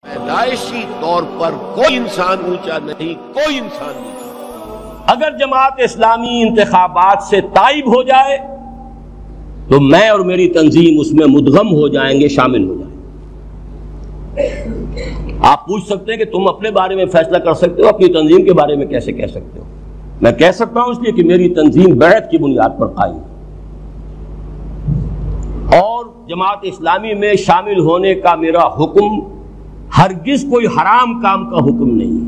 پیدائشی طور پر کوئی انسان اونچا نہیں، کوئی انسان نیچا۔ اگر جماعت اسلامی انتخابات سے تائب ہو جائے تو میں اور میری تنظیم اس میں مدغم ہو جائیں گے، شامل ہو جائیں گے۔ آپ پوچھ سکتے ہیں کہ تم اپنے بارے میں فیصلہ کر سکتے ہو، اپنی تنظیم کے بارے میں کیسے کہہ سکتے ہو؟ میں کہہ سکتا ہوں اس لیے کہ میری تنظیم بیعت کی بنیاد پر قائم ہے، اور جماعت اسلامی میں شامل ہونے کا میرا حکم ہرگز کوئی حرام کام کا حکم نہیں ہے،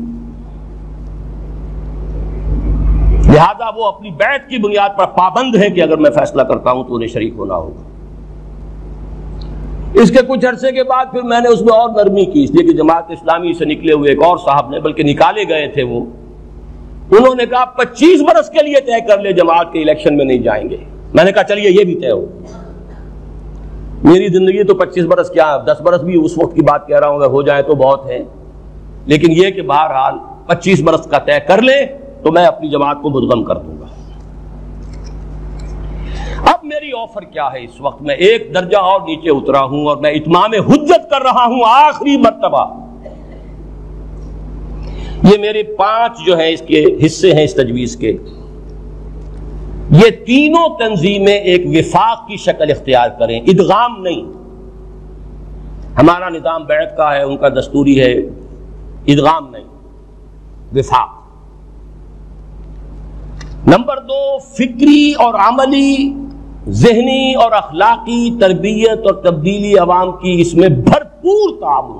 لہذا وہ اپنی بیعت کی بنیاد پر پابند ہے کہ اگر میں فیصلہ کرتا ہوں تو انہیں شریک ہونا ہوگا۔ اس کے کچھ عرصے کے بعد پھر میں نے اس میں اور نرمی کی، اس لیے کہ جماعت اسلامی سے نکلے ہوئے ایک اور صاحب نے، بلکہ نکالے گئے تھے وہ، انہوں نے کہا 25 برس کے لیے طے کر لے جماعت کے الیکشن میں نہیں جائیں گے۔ میں نے کہا چلیے یہ بھی طے ہو، میری زندگی تو 25 برس کیا، 10 برس بھی اس وقت کی بات کہہ رہا ہوں، اگر ہو جائے تو بہت ہے، لیکن یہ کہ بہرحال 25 برس کا طے کر لے تو میں اپنی جماعت کو مدغم کر دوں گا۔ اب میری آفر کیا ہے؟ اس وقت میں ایک درجہ اور نیچے اترا ہوں اور میں اتمام حجت کر رہا ہوں آخری مرتبہ۔ یہ میرے 5 جو ہیں اس کے حصے ہیں اس تجویز کے، یہ تینوں تنظیمیں ایک وفاق کی شکل اختیار کریں، ادغام نہیں۔ ہمارا نظام بیعت کا ہے، ان کا دستوری ہے، ادغام نہیں، وفاق۔ نمبر 2، فکری اور عملی، ذہنی اور اخلاقی تربیت اور تبدیلی عوام کی اس میں بھرپور تعاون۔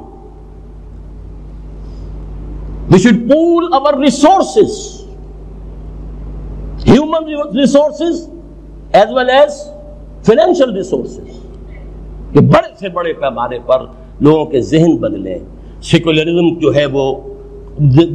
We should pool our resources, human resources as well as financial resources، کہ بڑے سے بڑے پیمانے پر لوگوں کے ذہن بدلیں، سیکولرزم جو ہے وہ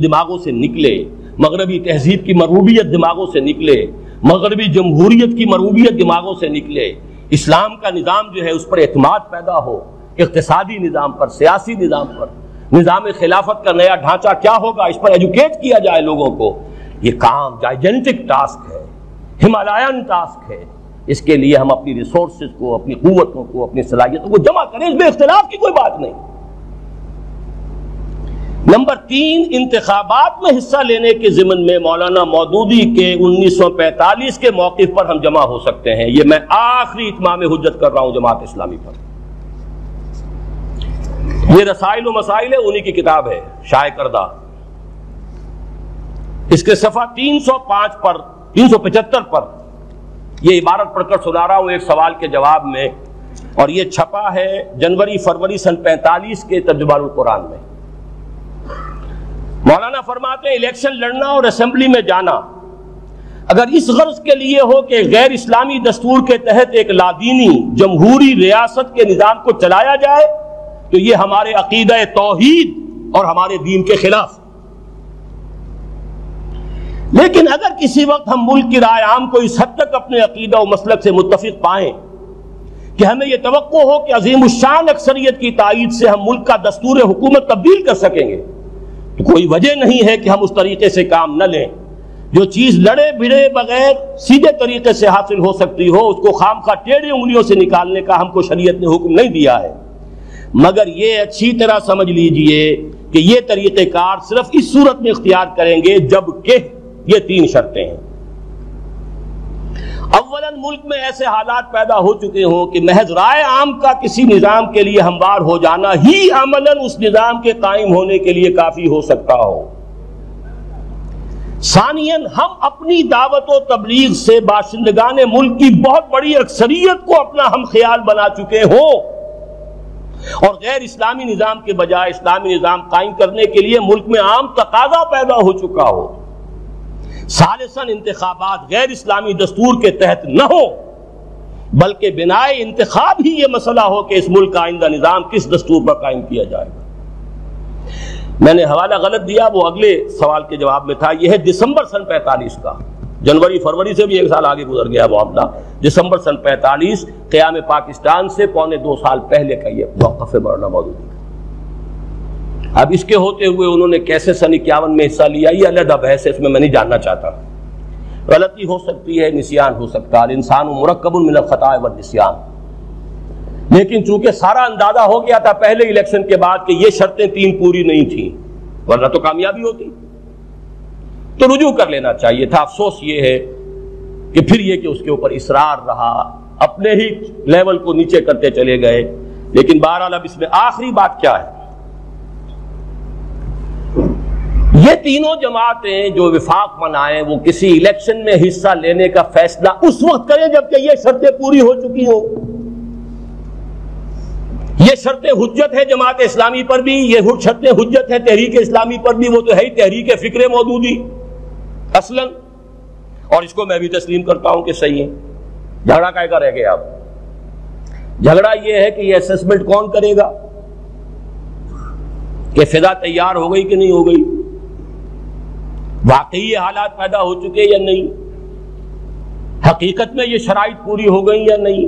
دماغوں سے نکلے، مغربی تہذیب کی مرغوبیت دماغوں سے نکلے، مغربی جمہوریت کی مرغوبیت دماغوں سے نکلے، اسلام کا نظام جو ہے اس پر اعتماد پیدا ہو، اقتصادی نظام پر، سیاسی نظام پر، نظام خلافت کا نیا ڈھانچہ کیا ہوگا اس پر ایجوکیٹ کیا جائے لوگوں کو۔ یہ کام جائنٹک ٹاسک ہے، ہمالین ٹاسک ہے، اس کے لیے ہم اپنی ریسورسز کو، اپنی قوتوں کو، اپنی صلاحیتوں کو جمع کریں، اس میں اختلاف کی کوئی بات نہیں۔ نمبر 3، انتخابات میں حصہ لینے کے ضمن میں مولانا مودودی کے 1945 کے موقف پر ہم جمع ہو سکتے ہیں۔ یہ میں آخری اتمام حجت کر رہا ہوں جماعت اسلامی پر۔ یہ رسائل و مسائل ہے، انہی کی کتاب ہے شائع کردہ، اس کے صفحہ 305 پر 375 پر یہ عبارت پڑھ کر سنا رہا ہوں ایک سوال کے جواب میں، اور یہ چھپا ہے جنوری فروری سن 45 کے ترجمہ القرآن میں۔ مولانا فرماتے ہیں الیکشن لڑنا اور اسمبلی میں جانا اگر اس غرض کے لیے ہو کہ غیر اسلامی دستور کے تحت ایک لادینی جمہوری ریاست کے نظام کو چلایا جائے تو یہ ہمارے عقیدہ توحید اور ہمارے دین کے خلاف۔ لیکن اگر کسی وقت ہم ملک کی رائے عام کو اس حد تک اپنے عقیدہ و مسلک سے متفق پائیں کہ ہمیں یہ توقع ہو کہ عظیم الشان اکثریت کی تائید سے ہم ملک کا دستور حکومت تبدیل کر سکیں گے، تو کوئی وجہ نہیں ہے کہ ہم اس طریقے سے کام نہ لیں۔ جو چیز لڑے بھڑے بغیر سیدھے طریقے سے حاصل ہو سکتی ہو، اس کو خام خواہ ٹیڑھی انگلیوں سے نکالنے کا ہم کو شریعت نے حکم نہیں دیا ہے، مگر یہ اچھی طرح سمجھ لیجئے کہ یہ طریقہ کار صرف اس صورت میں اختیار کریں گے جبکہ یہ 3 شرطیں ہیں۔ اولاً ملک میں ایسے حالات پیدا ہو چکے ہوں کہ محض رائے عام کا کسی نظام کے لیے ہموار ہو جانا ہی عملاً اس نظام کے قائم ہونے کے لیے کافی ہو سکتا ہو۔ ثانیاً ہم اپنی دعوت و تبلیغ سے باشندگان ملک کی بہت بڑی اکثریت کو اپنا ہم خیال بنا چکے ہوں، اور غیر اسلامی نظام کے بجائے اسلامی نظام قائم کرنے کے لیے ملک میں عام تقاضا پیدا ہو چکا ہو۔ ثالثاً انتخابات غیر اسلامی دستور کے تحت نہ ہو بلکہ بنائے انتخاب ہی یہ مسئلہ ہو کہ اس ملک کا آئندہ نظام کس دستور پر قائم کیا جائے گا۔ میں نے حوالہ غلط دیا، وہ اگلے سوال کے جواب میں تھا، یہ ہے دسمبر سن 45 کا، جنوری فروری سے بھی 1 سال آگے گزر گیا معاملہ، دسمبر سن 45 قیام پاکستان سے پونے 2 سال پہلے کا یہ موقف ہے مولانا مودودی کا۔ اب اس کے ہوتے ہوئے انہوں نے کیسے سن 51 میں حصہ لیا، یہ علیحدہ بحث ہے، اس میں نہیں جاننا چاہتا۔ غلطی ہو سکتی ہے، نسیان ہو سکتا ہے، الانسان مرکب من الخطاء والنسیان، لیکن چونکہ سارا اندازہ ہو گیا تھا پہلے الیکشن کے بعد کہ یہ شرطیں 3 پوری نہیں تھیں، ورنہ تو کامیابی ہوتی، تو رجوع کر لینا چاہیے تھا۔ افسوس یہ ہے کہ پھر یہ کہ اس کے اوپر اصرار رہا، اپنے ہی لیول کو نیچے کرتے چلے گئے۔ لیکن بہرحال اب اس میں آخری بات کیا ہے، یہ تینوں جماعتیں جو وفاق بنائیں وہ کسی الیکشن میں حصہ لینے کا فیصلہ اس وقت کریں جبکہ یہ شرطیں پوری ہو چکی ہوں۔ یہ شرطیں حجت ہے جماعت اسلامی پر بھی، یہ شرطیں حجت ہے تحریک اسلامی پر بھی، وہ تو ہے ہی تحریک فکر مودودی اصلاً، اور اس کو میں بھی تسلیم کرتا ہوں کہ صحیح ہے۔ جھگڑا کائے کا رہ گیا؟ اب جھگڑا یہ ہے کہ یہ اسسمنٹ کون کرے گا کہ فضا تیار ہو گئی کہ نہیں ہو گئی، واقعی یہ حالات پیدا ہو چکے یا نہیں، حقیقت میں یہ شرائط پوری ہو گئی یا نہیں۔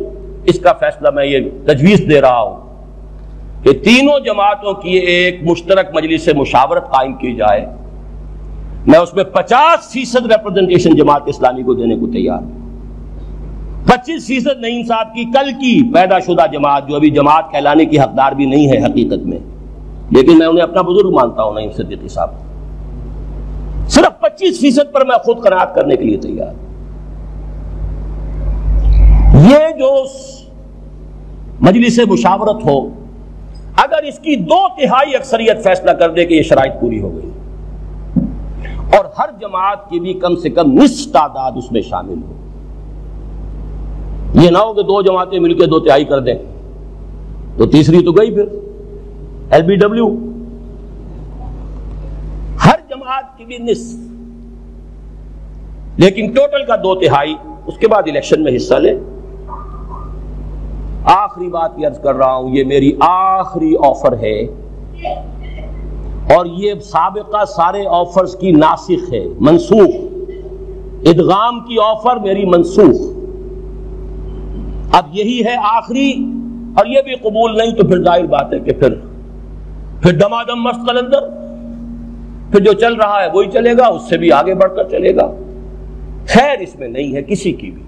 اس کا فیصلہ میں یہ تجویز دے رہا ہوں کہ تینوں جماعتوں کی ایک مشترک مجلس مشاورت قائم کی جائے۔ میں اس میں 50% ریپرزنٹیشن جماعت اسلامی کو دینے کو تیار ہوں۔ 25% نہیں صاحب کی کل کی پیدا شدہ جماعت جو ابھی جماعت کہلانے کی حقدار بھی نہیں ہے حقیقت میں، لیکن میں انہیں اپنا بزرگ مانتا ہوں، نعیم صدیقی صاحب، صرف 25% پر میں خود قناعت کرنے کے لیے تیار ہوں۔ یہ جو مجلس مشاورت ہو، اگر اس کی 2/3 اکثریت فیصلہ کر دے کہ یہ شرائط پوری ہو گئی، اور ہر جماعت کی بھی کم سے کم نصف تعداد اس میں شامل ہو، یہ نہ ہو کہ 2 جماعتیں مل کے 2/3 کر دیں تو تیسری تو گئی، پھر LBW، ہر جماعت کی بھی نصف، لیکن ٹوٹل کا 2/3، اس کے بعد الیکشن میں حصہ لیں۔ آخری بات یہ عرض کر رہا ہوں، یہ میری آخری آفر ہے، اور یہ سابقہ سارے آفرز کی ناسخ ہے، منسوخ، ادغام کی آفر میری منسوخ، اب یہی ہے آخری، اور یہ بھی قبول نہیں تو پھر ظاہر بات ہے کہ پھر دمادم مست قلندر، پھر جو چل رہا ہے وہی چلے گا، اس سے بھی آگے بڑھ کر چلے گا۔ خیر اس میں نہیں ہے کسی کی بھی۔